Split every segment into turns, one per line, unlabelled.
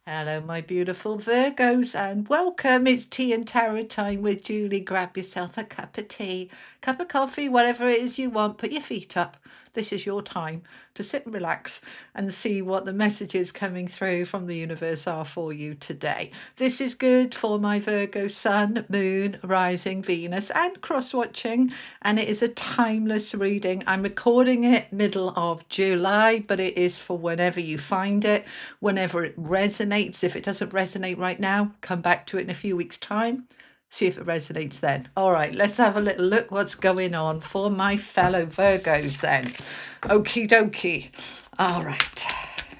Hello, my beautiful Virgos, and welcome. It's tea and tarot time with Julie. Grab yourself a cup of tea, cup of coffee, whatever it is you want. Put your feet up. This is your time to sit and relax and see what the messages coming through from the universe are for you today. This is good for my Virgo Sun, Moon, Rising, Venus, and cross watching, and it is a timeless reading. I'm recording it middle of July, but it is for whenever you find it, whenever it resonates. If it doesn't resonate right now, come back to it in a few weeks' time. See if it resonates then. All right, let's have a little look what's going on for my fellow Virgos then. Okie dokie. All right,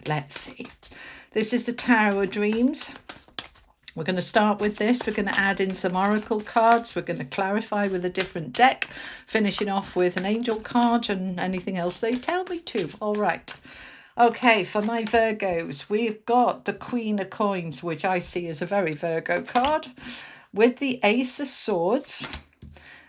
let's see. This is the Tower of Dreams. We're going to start with this. We're going to add in some oracle cards. We're going to clarify with a different deck, finishing off with an angel card and anything else they tell me to. All right. Okay, for my Virgos, we've got the Queen of Coins, which I see as a very Virgo card, with the Ace of Swords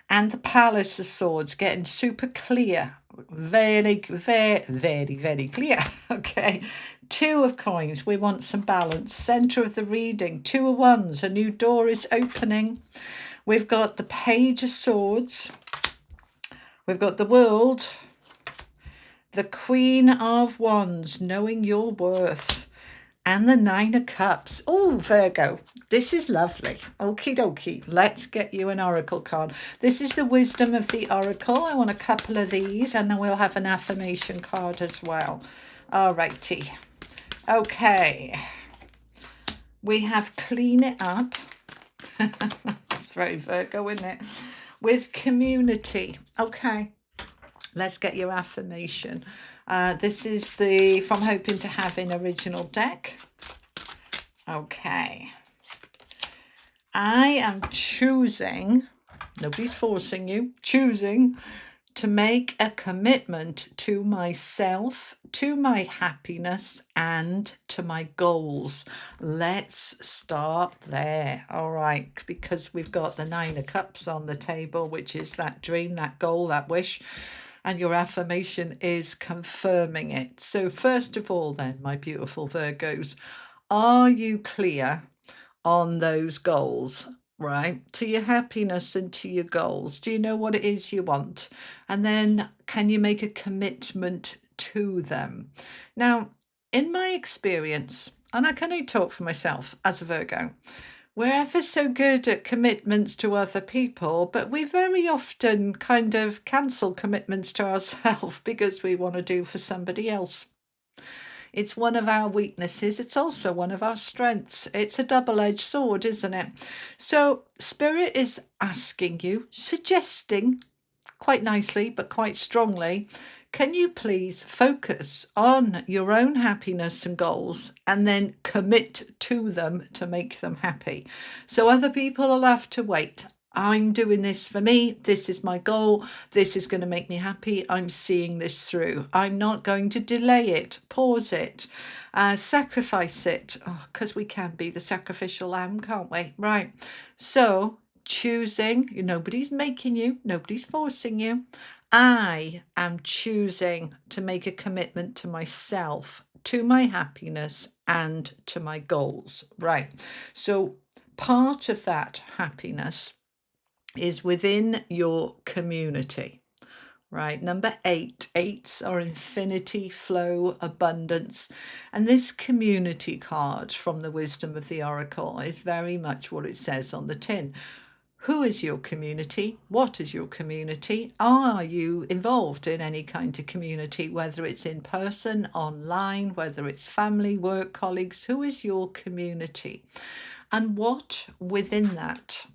and the Palace of Swords, getting super clear. Very, very, very, very clear. Okay. Two of Coins, we want some balance. Center of the reading, Two of Wands, a new door is opening. We've got the Page of Swords. We've got the World. The Queen of Wands, knowing your worth, and the Nine of Cups. Oh, Virgo, this is lovely. Okie dokie, let's get you an oracle card. This is the Wisdom of the Oracle. I want a couple of these, and then we'll have an affirmation card as well. All righty. Okay. We have Clean It Up. It's very Virgo, isn't it? With community. Okay. Let's get your affirmation. This is the From Hoping to Having original deck. Okay. I am choosing, nobody's forcing you, choosing to make a commitment to myself, to my happiness, and to my goals. Let's start there. All right, because we've got the Nine of Cups on the table, which is that dream, that goal, that wish. And your affirmation is confirming it. So first of all then, my beautiful Virgos, are you clear on those goals, right? To your happiness and to your goals. Do you know what it is you want? And then can you make a commitment to them? Now, in my experience, and I can only talk for myself as a Virgo, we're ever so good at commitments to other people, but we very often kind of cancel commitments to ourselves because we want to do for somebody else. It's one of our weaknesses. It's also one of our strengths. It's a double-edged sword, isn't it? So Spirit is asking you, suggesting quite nicely, but quite strongly, can you please focus on your own happiness and goals and then commit to them to make them happy? So other people will have to wait. I'm doing this for me. This is my goal. This is going to make me happy. I'm seeing this through. I'm not going to delay it, pause it, sacrifice it, because we can be the sacrificial lamb, can't we? Right. So choosing, nobody's making you, nobody's forcing you. I am choosing to make a commitment to myself, to my happiness, and to my goals. Right. So part of that happiness is within your community. Right, number 8. Eights are infinity, flow, abundance. And this community card from the Wisdom of the Oracle is very much what it says on the tin. Who is your community? What is your community? Are you involved in any kind of community, whether it's in person, online, whether it's family, work, colleagues? Who is your community? And what within that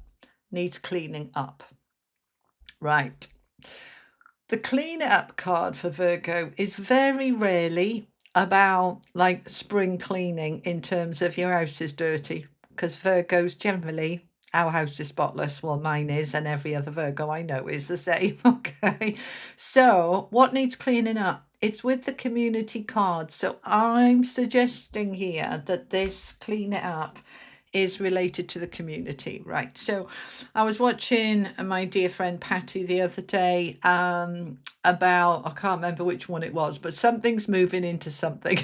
needs cleaning up? Right. The Clean It Up card for Virgo is very rarely about like spring cleaning in terms of your house is dirty, because Virgos generally, our house is spotless. Well, mine is, and every other Virgo I know is the same. Okay. So what needs cleaning up? It's with the community card. So I'm suggesting here that this Clean It Up is related to the community, right? So I was watching my dear friend Patty the other day about, I can't remember which one it was, but something's moving into something.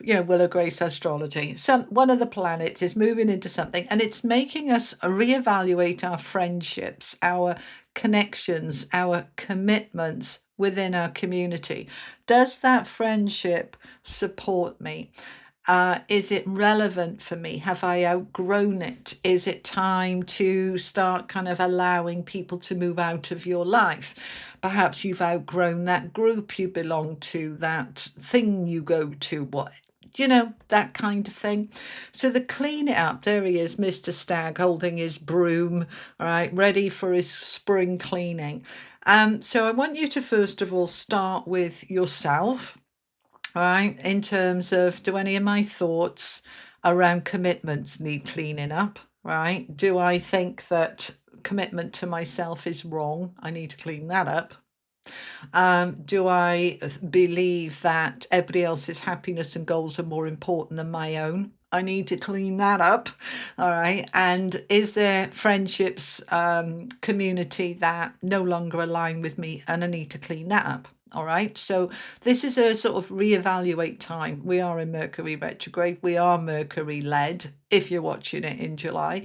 Willow Grace astrology. So one of the planets is moving into something, and it's making us reevaluate our friendships, our connections, our commitments within our community. Does that friendship support me? Is it relevant for me? Have I outgrown it? Is it time to start kind of allowing people to move out of your life? Perhaps you've outgrown that group you belong to, that thing you go to, that kind of thing. So the clean it up, there he is, Mr. Stag, holding his broom, all right, ready for his spring cleaning. So I want you to first of all start with yourself. All right, in terms of, do any of my thoughts around commitments need cleaning up? Right? Do I think that commitment to myself is wrong? I need to clean that up. Do I believe that everybody else's happiness and goals are more important than my own? I need to clean that up. All right. And is there friendships, community that no longer align with me, and I need to clean that up? All right. So this is a sort of reevaluate time. We are in Mercury retrograde. We are Mercury led. If you're watching it in July,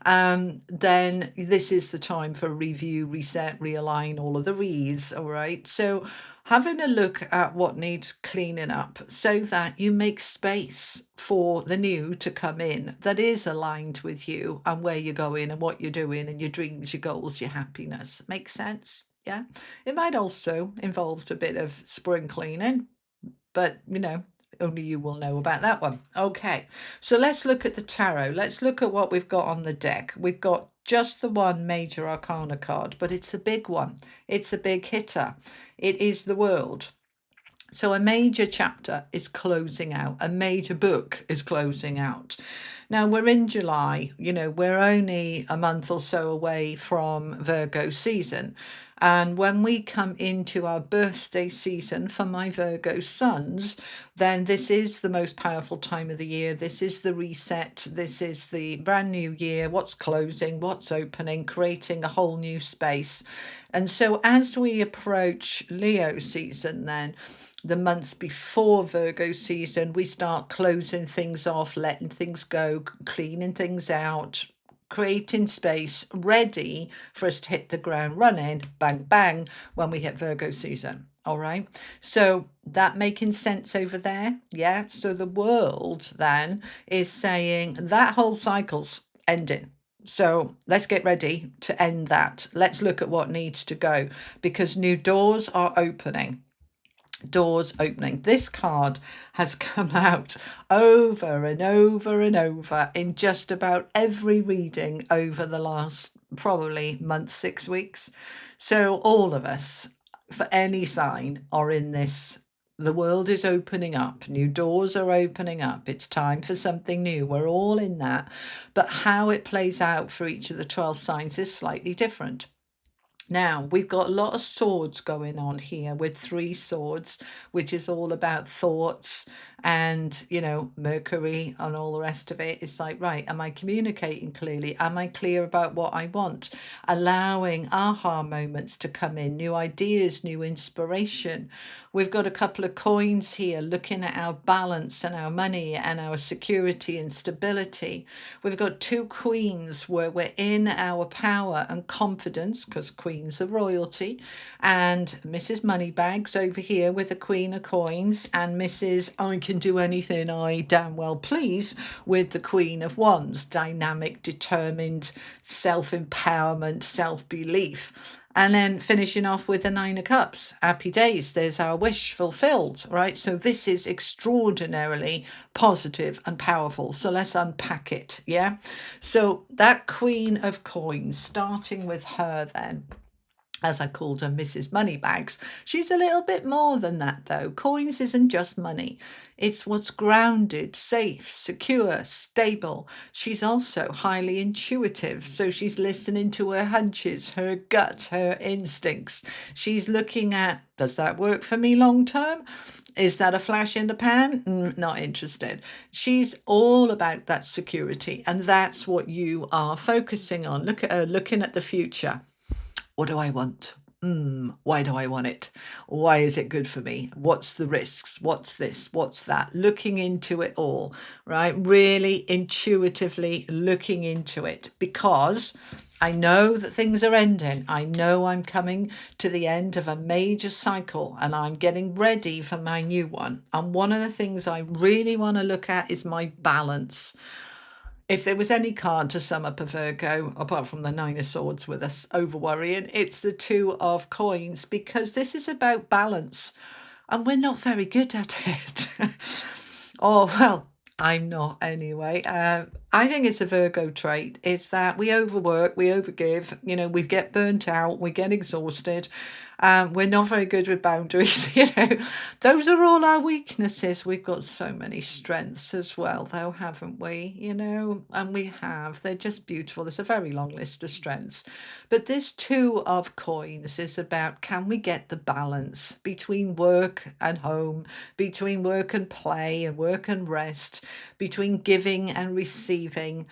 then this is the time for review, reset, realign, all of the re's. All right. So having a look at what needs cleaning up so that you make space for the new to come in that is aligned with you and where you're going and what you're doing and your dreams, your goals, your happiness. Makes sense? Yeah. It might also involve a bit of spring cleaning, but only you will know about that one. Okay, so let's look at the tarot. Let's look at what we've got on the deck. We've got just the one major arcana card, but it's a big one. It's a big hitter. It is the World. So a major chapter is closing out. A major book is closing out. Now we're in July, we're only a month or so away from Virgo season. And when we come into our birthday season for my Virgo sons, then this is the most powerful time of the year. This is the reset. This is the brand new year. What's closing, what's opening, creating a whole new space. And so as we approach Leo season, then the month before Virgo season, we start closing things off, letting things go, cleaning things out, creating space, ready for us to hit the ground running, bang, bang, when we hit Virgo season. All right. So that making sense over there? Yeah. So the World then is saying that whole cycle's ending. So let's get ready to end that. Let's look at what needs to go, because new doors are opening. Doors opening. This card has come out over and over and over in just about every reading over the last probably month, 6 weeks. So all of us, for any sign, are in this. The world is opening up. New doors are opening up. It's time for something new. We're all in that. But how it plays out for each of the 12 signs is slightly different. Now, we've got a lot of swords going on here with 3 swords, which is all about thoughts and, Mercury and all the rest of it. It's like, right, am I communicating clearly? Am I clear about what I want? Allowing aha moments to come in, new ideas, new inspiration. We've got a couple of coins here looking at our balance and our money and our security and stability. We've got 2 queens where we're in our power and confidence, because queens are royalty, and Mrs. Moneybags over here with the Queen of Coins, and Mrs. I can do anything I damn well please with the Queen of Wands, dynamic, determined, self-empowerment, self-belief. And then finishing off with the 9 of Cups. Happy days. There's our wish fulfilled, right? So this is extraordinarily positive and powerful. So let's unpack it, yeah? So that Queen of Coins, starting with her then, as I called her, Mrs. Moneybags. She's a little bit more than that, though. Coins isn't just money. It's what's grounded, safe, secure, stable. She's also highly intuitive, so she's listening to her hunches, her gut, her instincts. She's looking at, does that work for me long term? Is that a flash in the pan? Not interested. She's all about that security, and that's what you are focusing on. Look at her looking at the future. What do I want? why do I want it? Why is it good for me? What's the risks? What's this? What's that? Looking into it all, right? Really intuitively looking into it, because I know that things are ending. I know I'm coming to the end of a major cycle and I'm getting ready for my new one. And one of the things I really want to look at is my balance. If there was any card to sum up a Virgo, apart from the Nine of Swords with us over worrying, it's the Two of Coins, because this is about balance and we're not very good at it. Oh, well, I'm not anyway. I think it's a Virgo trait. It's that we overwork, we overgive, we get burnt out, we get exhausted. We're not very good with boundaries. Those are all our weaknesses. We've got so many strengths as well, though, haven't we? And we have. They're just beautiful. There's a very long list of strengths. But this Two of Coins is about, can we get the balance between work and home, between work and play and work and rest, between giving and receiving,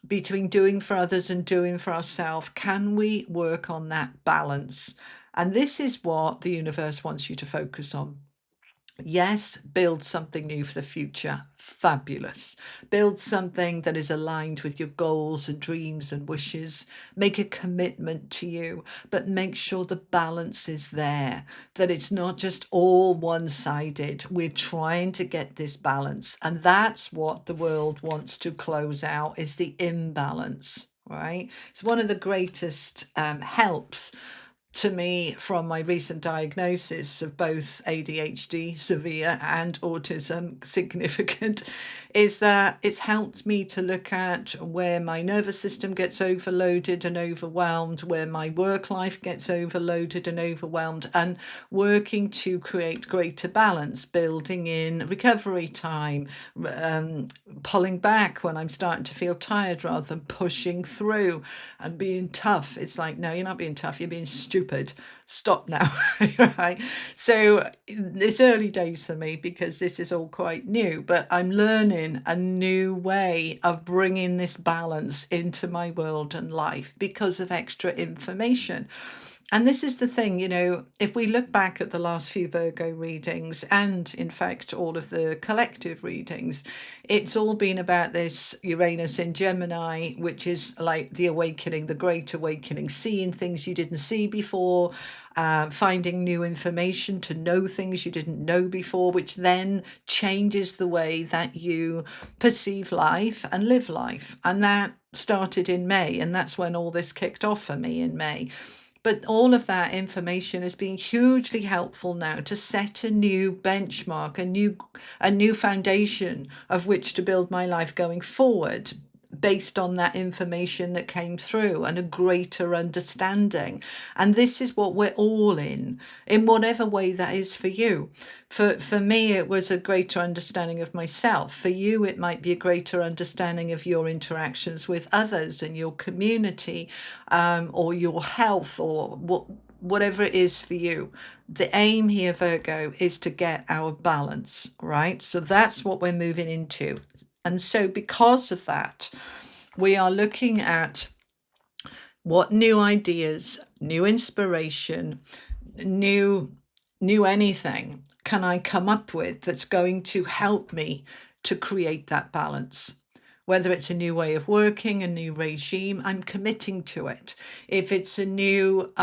between doing for others and doing for ourselves? Can we work on that balance? And this is what the universe wants you to focus on. Yes, build something new for the future. Fabulous. Build something that is aligned with your goals and dreams and wishes. Make a commitment to you, but make sure the balance is there, that it's not just all one-sided. We're trying to get this balance. And that's what the world wants to close out, is the imbalance, right? It's one of the greatest helps to me from my recent diagnosis of both ADHD severe and autism significant, is that it's helped me to look at where my nervous system gets overloaded and overwhelmed, where my work life gets overloaded and overwhelmed, and working to create greater balance, building in recovery time, pulling back when I'm starting to feel tired rather than pushing through and being tough. It's like, no, you're not being tough, you're being stupid. Stop now. Right? So it's early days for me because this is all quite new, but I'm learning a new way of bringing this balance into my world and life because of extra information. And this is the thing, if we look back at the last few Virgo readings, and in fact all of the collective readings, it's all been about this Uranus in Gemini, which is like the awakening, the great awakening, seeing things you didn't see before, finding new information to know things you didn't know before, which then changes the way that you perceive life and live life. And that started in May, and that's when all this kicked off for me, in May. But all of that information has been hugely helpful now to set a new benchmark, a new foundation of which to build my life going forward, based on that information that came through and a greater understanding. And this is what we're all in whatever way that is for you. For me, it was a greater understanding of myself. For you, it might be a greater understanding of your interactions with others and your community, or your health, or whatever it is for you. The aim here, Virgo, is to get our balance, right? So that's what we're moving into. And so because of that, we are looking at what new ideas, new inspiration, new anything can I come up with that's going to help me to create that balance. Whether it's a new way of working, a new regime, I'm committing to it. If it's a new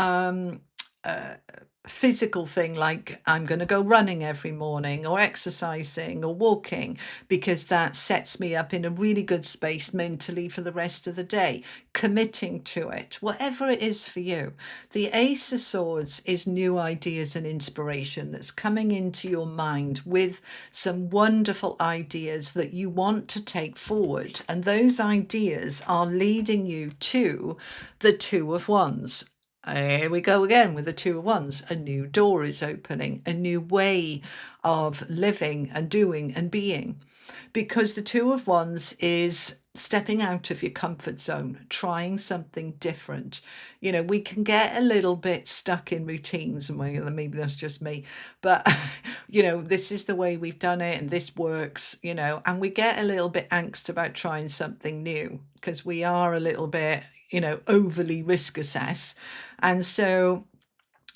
physical thing, like I'm going to go running every morning or exercising or walking, because that sets me up in a really good space mentally for the rest of the day, committing to it, whatever it is for you. The Ace of Swords is new ideas and inspiration that's coming into your mind with some wonderful ideas that you want to take forward. And those ideas are leading you to the Two of Wands. Here we go again with the Two of Wands. A new door is opening, a new way of living and doing and being. Because the Two of Wands is stepping out of your comfort zone, trying something different. We can get a little bit stuck in routines, and maybe that's just me, but this is the way we've done it and this works, and we get a little bit angst about trying something new because we are a little bit overly risk assess. And so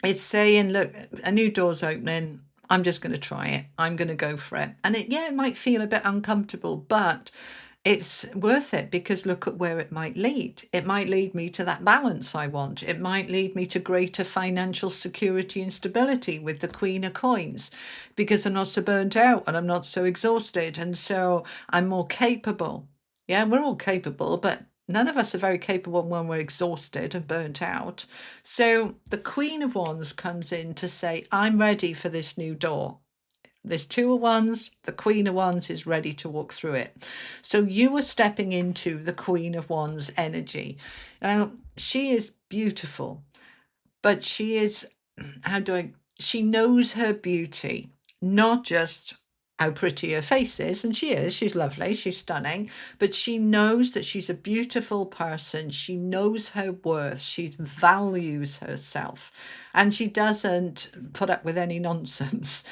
It's saying, look, a new door's opening. I'm just going to try it. I'm going to go for it. And it might feel a bit uncomfortable, but it's worth it, because look at where it might lead. It might lead me to that balance I want. It might lead me to greater financial security and stability with the Queen of Coins, because I'm not so burnt out and I'm not so exhausted. And so I'm more capable. Yeah, we're all capable, but none of us are very capable when we're exhausted and burnt out. So the Queen of Wands comes in to say, I'm ready for this new door. There's Two of Wands, the Queen of Wands is ready to walk through it. So you are stepping into the Queen of Wands energy. Now, she is beautiful, but she is, she knows her beauty, not just how pretty her face is, and she's lovely, she's stunning, but she knows that she's a beautiful person. She knows her worth, she values herself, and she doesn't put up with any nonsense.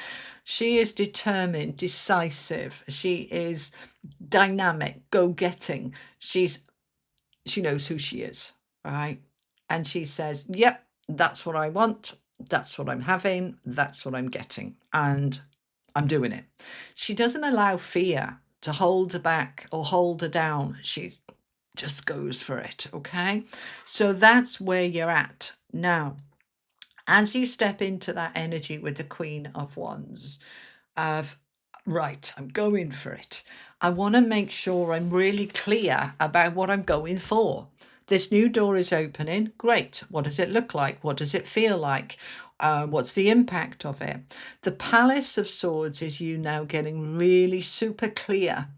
She is determined, decisive. She is dynamic, go-getting. She knows who she is, right? And she says, yep, that's what I want. That's what I'm having. That's what I'm getting. And I'm doing it. She doesn't allow fear to hold her back or hold her down. She just goes for it, okay? So that's where you're at now. As you step into that energy with the Queen of Wands, of right, I'm going for it. I want to make sure I'm really clear about what I'm going for. This new door is opening. Great. What does it look like? What does it feel like? What's the impact of it? The Palace of Swords is you now getting really super clear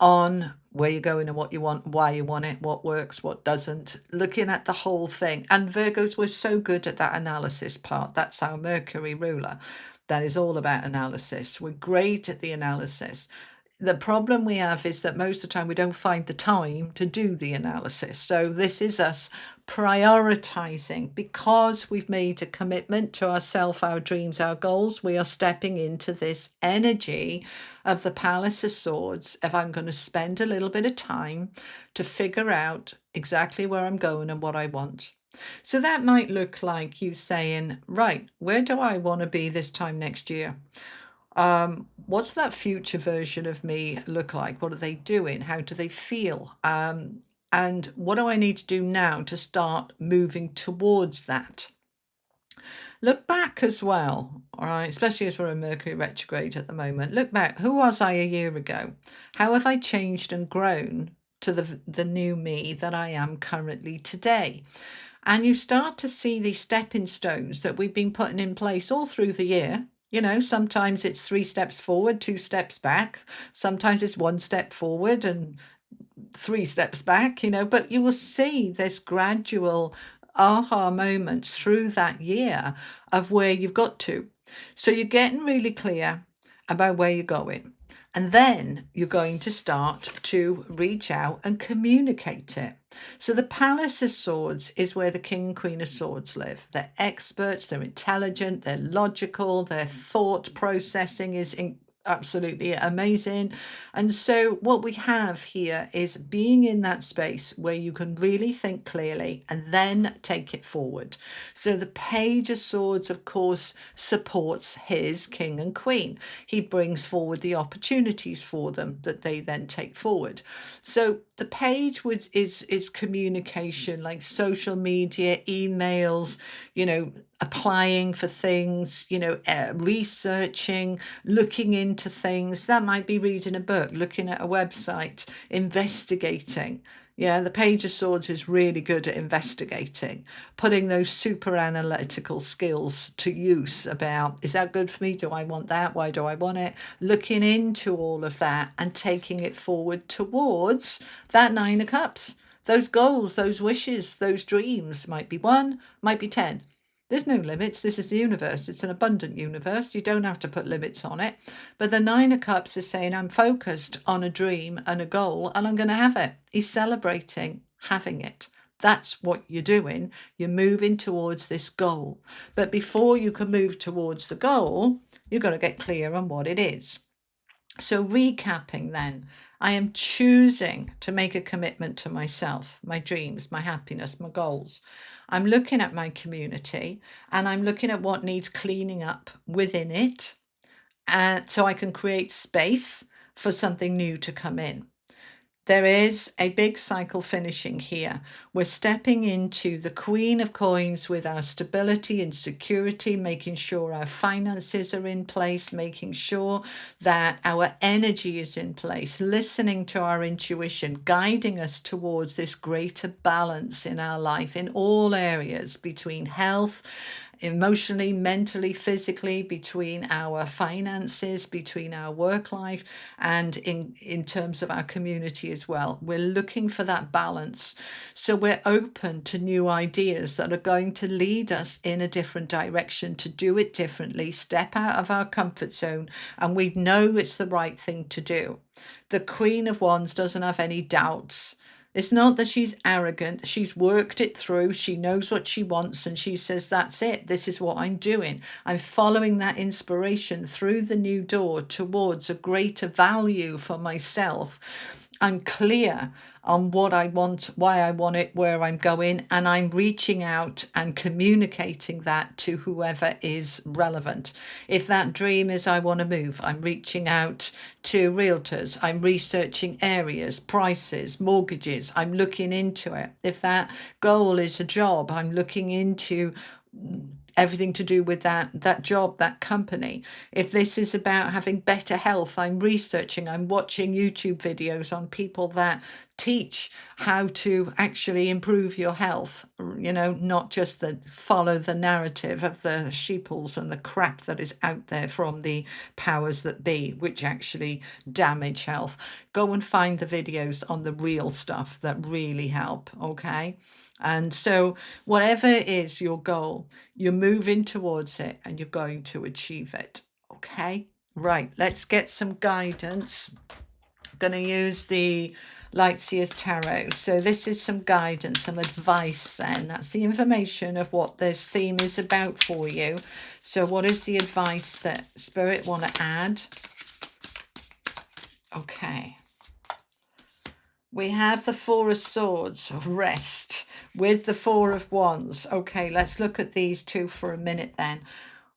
on where you're going and what you want, why you want it, what works, what doesn't, looking at the whole thing. And Virgos, we're so good at that analysis part. That's our Mercury ruler. That is all about analysis. We're great at the analysis. The problem we have is that most of the time we don't find the time to do the analysis. So this is us prioritizing, because we've made a commitment to ourselves, our dreams, our goals. We are stepping into this energy of the Palace of Swords. If I'm going to spend a little bit of time to figure out exactly where I'm going and what I want. So that might look like you saying, right, where do I want to be this time next year? What's that future version of me look like? What are they doing? How do they feel? And what do I need to do now to start moving towards that? Look back as well, all right, especially as we're in Mercury retrograde at the moment. Look back, who was I a year ago? How have I changed and grown to the new me that I am currently today? And you start to see these stepping stones that we've been putting in place all through the year. Sometimes it's 3 steps forward, 2 steps back. Sometimes it's 1 step forward and 3 steps back, but you will see this gradual aha moments through that year of where you've got to. So you're getting really clear about where you're going. And then you're going to start to reach out and communicate it. So the Palace of Swords is where the King and Queen of Swords live. They're experts, they're intelligent, they're logical, their thought processing is absolutely amazing. And so what we have here is being in that space where you can really think clearly and then take it forward. So the Page of Swords, of course, supports his king and queen. He brings forward the opportunities for them that they then take forward. So the page is communication, like social media, emails, applying for things, researching, looking into things. That might be reading a book, looking at a website, investigating. Yeah, the Page of Swords is really good at investigating, putting those super analytical skills to use about, is that good for me? Do I want that? Why do I want it? Looking into all of that and taking it forward towards that 9 of Cups. Those goals, those wishes, those dreams might be 1, might be 10. There's no limits. This is the universe. It's an abundant universe. You don't have to put limits on it. But the 9 of Cups is saying, I'm focused on a dream and a goal, and I'm going to have it. He's celebrating having it. That's what you're doing. You're moving towards this goal. But before you can move towards the goal, you've got to get clear on what it is. So recapping then, I am choosing to make a commitment to myself, my dreams, my happiness, my goals. I'm looking at my community and I'm looking at what needs cleaning up within it, so I can create space for something new to come in. There is a big cycle finishing here. We're stepping into the Queen of Coins with our stability and security, making sure our finances are in place, making sure that our energy is in place, listening to our intuition, guiding us towards this greater balance in our life in all areas, between health, emotionally, mentally, physically, between our finances, between our work life, and in terms of our community as well. We're looking for that balance. So we're open to new ideas that are going to lead us in a different direction, to do it differently, step out of our comfort zone, and we know it's the right thing to do. The Queen of Wands doesn't have any doubts. It's not that she's arrogant. She's worked it through. She knows what she wants and she says, that's it. This is what I'm doing. I'm following that inspiration through the new door towards a greater value for myself. I'm clear on what I want, why I want it, where I'm going, and I'm reaching out and communicating that to whoever is relevant. If that dream is I want to move, I'm reaching out to realtors, I'm researching areas, prices, mortgages, I'm looking into it. If that goal is a job, I'm looking into everything to do with that job, that company. If this is about having better health, I'm researching, I'm watching YouTube videos on people that teach how to actually improve your health, not just follow the narrative of the sheeples and the crap that is out there from the powers that be, which actually damage health. Go and find the videos on the real stuff that really help, okay? And so whatever is your goal, you're moving towards it and you're going to achieve it, okay? Right, let's get some guidance. I'm going to use the Lightseers Tarot. So this is some guidance, some advice then. That's the information of what this theme is about for you. So what is the advice that Spirit want to add? Okay. We have the Four of Swords, rest, with the Four of Wands. Okay, let's look at these two for a minute then.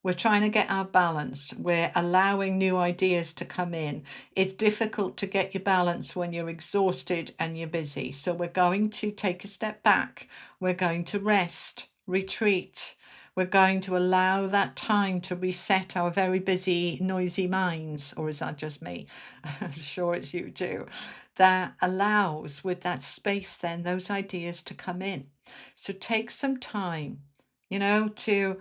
We're trying to get our balance. We're allowing new ideas to come in. It's difficult to get your balance when you're exhausted and you're busy. So we're going to take a step back. We're going to rest, retreat. We're going to allow that time to reset our very busy, noisy minds. Or is that just me? I'm sure it's you too. That allows, with that space then, those ideas to come in. So take some time, to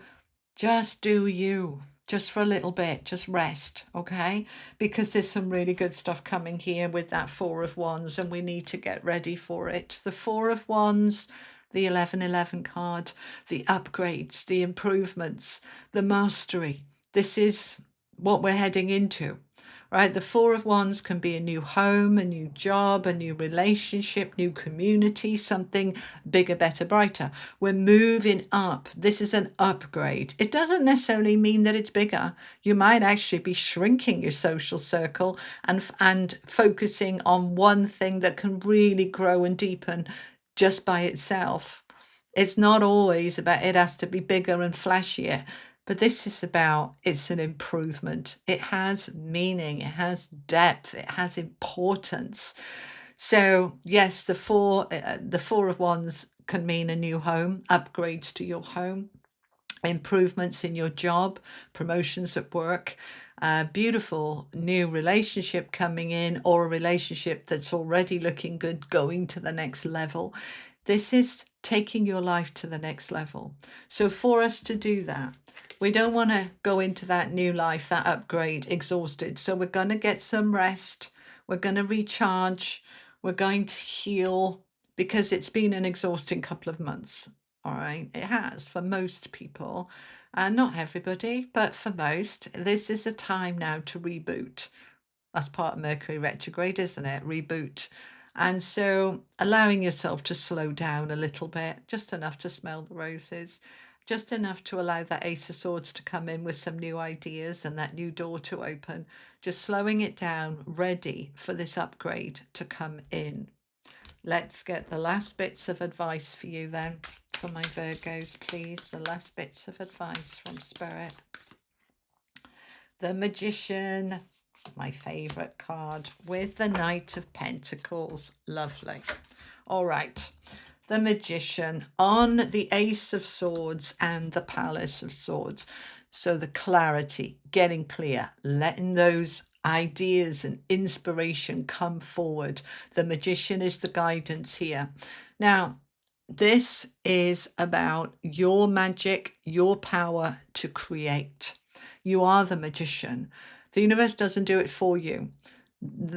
just do you, just for a little bit, just rest, okay? Because there's some really good stuff coming here with that Four of Wands and we need to get ready for it. The Four of Wands, the 1111 card, the upgrades, the improvements, the mastery. This is what we're heading into. Right, the Four of Wands can be a new home, a new job, a new relationship, new community, something bigger, better, brighter. We're moving up. This is an upgrade. It doesn't necessarily mean that it's bigger. You might actually be shrinking your social circle and focusing on one thing that can really grow and deepen just by itself. It's not always about it has to be bigger and flashier. But this is about, it's an improvement. It has meaning, it has depth, it has importance. So yes, the Four of Wands can mean a new home, upgrades to your home, improvements in your job, promotions at work, beautiful new relationship coming in, or a relationship that's already looking good, going to the next level. This is taking your life to the next level. So for us to do that, we don't want to go into that new life, that upgrade, exhausted. So we're going to get some rest. We're going to recharge. We're going to heal, because it's been an exhausting couple of months. All right, it has for most people, not everybody, but for most. This is a time now to reboot. That's part of Mercury retrograde, isn't it? Reboot. And so allowing yourself to slow down a little bit, just enough to smell the roses, just enough to allow that Ace of Swords to come in with some new ideas and that new door to open, just slowing it down, ready for this upgrade to come in. Let's get the last bits of advice for you then, for my Virgos, please. The last bits of advice from Spirit. The Magician, my favourite card, with the Knight of Pentacles. Lovely. All right. The Magician on the Ace of Swords and the Palace of Swords. So the clarity, getting clear, letting those ideas and inspiration come forward. The Magician is the guidance here. Now, this is about your magic, your power to create. You are the magician. The universe doesn't do it for you.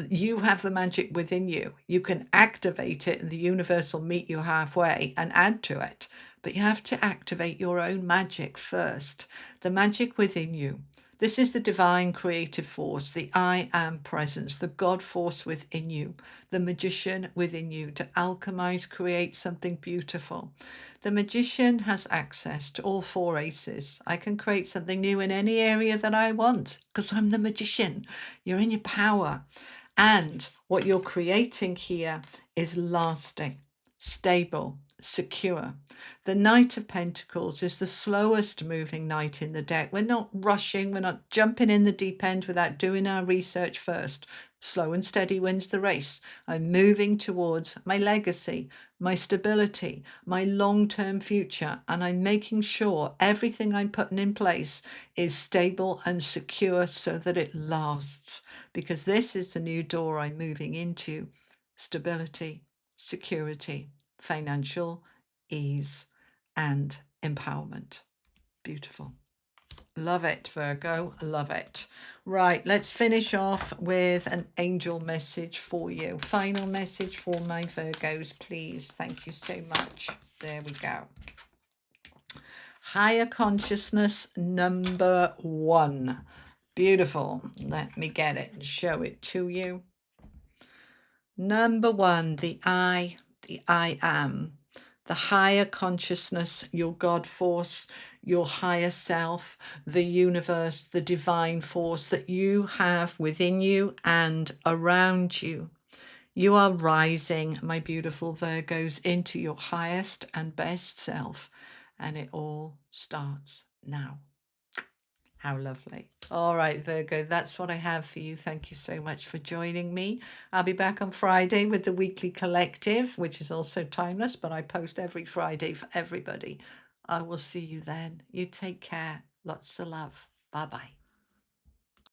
You have the magic within you. You can activate it and the universe will meet you halfway and add to it. But you have to activate your own magic first. The magic within you. This is the divine creative force, the I am presence, the God force within you, the magician within you to alchemize, create something beautiful. The magician has access to all four aces. I can create something new in any area that I want because I'm the magician. You're in your power. And what you're creating here is lasting, stable, secure. The Knight of Pentacles is the slowest moving knight in the deck. We're not rushing. We're not jumping in the deep end without doing our research first. Slow and steady wins the race. I'm moving towards my legacy, my stability, my long-term future, and I'm making sure everything I'm putting in place is stable and secure so that it lasts, because this is the new door I'm moving into. Stability, security, financial ease and empowerment. Beautiful. Love it, Virgo. Love it. Right, let's finish off with an angel message for you. Final message for my Virgos, please. Thank you so much. There we go. Higher consciousness number 1. Beautiful. Let me get it and show it to you. Number 1, the I am. The higher consciousness, your God force, your higher self, the universe, the divine force that you have within you and around you. You are rising, my beautiful Virgos, into your highest and best self, and it all starts now. How lovely. All right, Virgo, that's what I have for you. Thank you so much for joining me. I'll be back on Friday with the weekly collective, which is also timeless, but I post every Friday for everybody. I will see you then. You take care. Lots of love. Bye-bye.